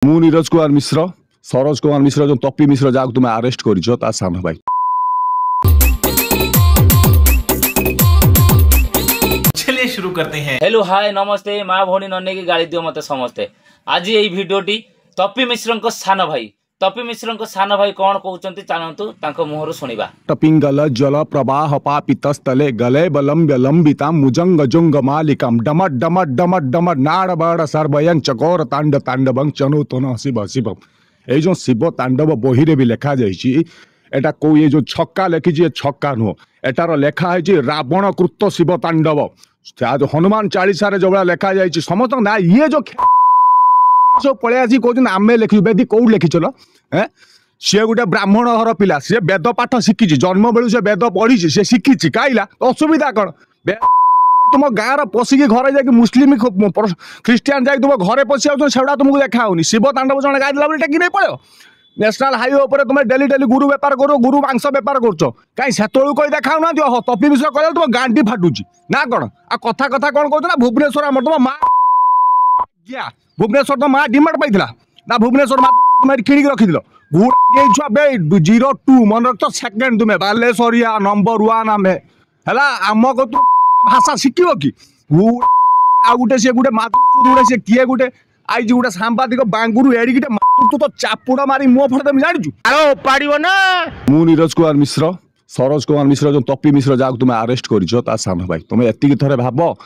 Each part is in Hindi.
मु नीरज कुमार मिश्र सरोज कुमार मिश्र जो तपी मिश्र जहाँ तुम्हें अरेस्ट कर सान भाई। चलिए शुरू करते हैं। हेलो हाय नमस्ते माँ भौणी नन्हे की गाड़ी दियो मते समस्ते। आज यही भिडियोटी तपी मिश्र को सान भाई तपी मिश्र सान भाई कौन कहते चलतु मुहर शुणा। टपिंगल जल प्रवाह पापितस्थले गले बलम व्यलंबिता मुजंग जुंग मालिकम डमट डमट डमट डमट नाड़ बड़ सर्वयं चकोर तांड तांडवं चनुतन शिव शिवम। ये जो शिव तांडव बही रे भी लिखा जाइए एटा को ये जो छक्का लिखी छक्का नुह एटार लेखा है रावण कृत शिव तांडव। जो हनुमान चालीसा जो भाया लिखा जाइए समस्त ना ये जो सब पलि आसी कहते आमे लिखु बेदी कौट लिखिचल सी गोटे ब्राह्मण घर पिला सी वेद पाठ शिखी जन्म बेलू से वेद पढ़ी सी शिखी कईला असुविधा कौन तुम गाँव पशिकी घर जा मुस्लिम ख्रीस्टियान जा तुम घरे पशि आउटा तुमको देखा होनी शिव तांडव जन गाई देला टेकी नहीं पड़ो नेशनल हाईवे पर तुम डेली डेली गुरु बेपार करो गुरु मांस बेपार कर कहीं से कोई देखा ना तपी मिश्र कह तुम गांडी फाटुची ना कौन आ कथा कथा कौन कहना भुवनेश्वर आम तुम माँ भुवनेश्वर तो माँ डिमांड पाई ना भुवनेश्वर माँ तुम किणी रखिल छुआ बे 02 मन रख सेकेंड तुम्हें बालेश्वरिया नंबर 1 आम है आम को तू भाषा शिख कि आ गोटे सी गोटे मातुड़े सी किए गोटे आई गोटे सांबादिक बांगुरु एडिके तू तो चापुड़ा मारी मुह फटे जानी अरे पाड़ ना। मु नीरज कुमार मिश्र सरोज कुमार मिश्र जो तपी मिश्र जहाँ तुम्हें अरेस्ट कर सान भाई तुम्हें एति थे भाव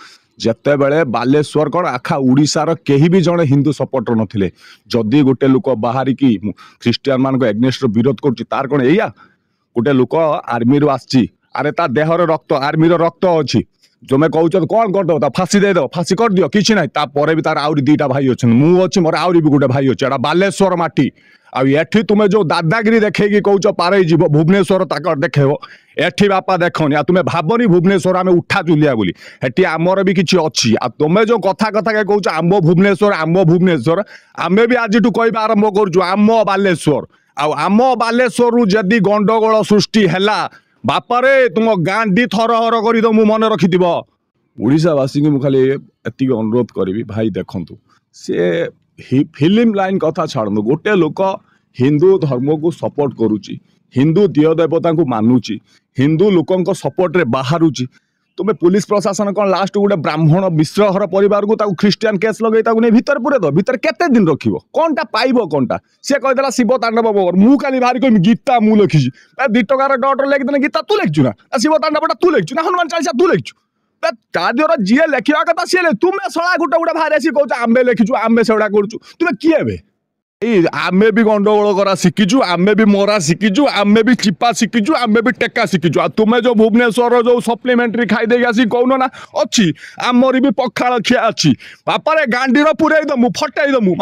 जिते बड़े बालेश्वर कौन आखा उड़ीसार कहीं भी जड़े हिंदू सपोर्टर नथिले जदि गोटे लोक बाहर की ख्रीस्टियान मान एग्नेस्ट विरोध कर कौन या गोटे लोक आर्मी रू आसी अरे ता देहर रक्त आर्मी रक्त अच्छी तुम्हें कौन कौन करदो ता फांसी दे दो फांसी कर दियो किसी ना तापर भी तार आउरी 2टा भाई अच्छे मु अच्छी मोर आउरी भी गोटे भाई अच्छे बालेश्वर माटी आठी तुम्हें जो दादागिरी देखे कौच पारे जीव भुवनेश्वर तक देखेब एठी बापा देखनी तुम्हें भावनी भुवनेश्वर आम उठा चुलिया बोली हेटी आमर भी किसी अच्छी तुम्हें जो कथा कथा कौच आम भुवनेश्वर आमे भी आज कह आरंभ करुँ आम बालेश्वर आम बालेश्वर जदि गंडगोल सृष्टि है बापारे तुम गांडी थरहर कर मु मन रखि ओडावासी की खाली एति अनुरोध करी भाई देखु सी फिल्म लाइन कथा छाड़ू गोटे लोक हिंदू धर्म को सपोर्ट करुच्ची हिंदू दिय देवता को मानुची हिंदू लोकों सपोर्ट रे बाहरुची तुम्हें पुलिस प्रशासन कौन लास्ट गोटे ब्राह्मण मिश्र घर परिवार को ख्रीस्टियान केस लगे नहीं भितर पूरे दो भितर केते दिन रखिबो कौनटा पाइबो कौनटा सी कहीदेला शिव तांडव मु खाली भारी कह गीता मु लिखी 2 टकार डॉटर लिखिदेने गीता तू लिखु ना शिव तांडवटा तू लिखु ना हनुमान चालीसा तू लिखु ताद्वर जी लिखा कथा सी तुम्हें सड़ा गोटे गोटे बाहर आसी कौच आमे लिखिचु आमे सेगुड़ा करूँ तुम्हें किए आमे भी गंडगोल करा शिखीचु आमे भी मरा शिखीचु आमे भी चिपा शिखीचु आमे भी टेका शिखीचु आ तुम्हें जो भुवनेश्वर जो सप्लीमेंटरी खाई देगी आसी कौन ना अच्छी आमरी भी पखाड़ खिया अच्छी बापारे गांडीर पुरई दमु फटाई दमु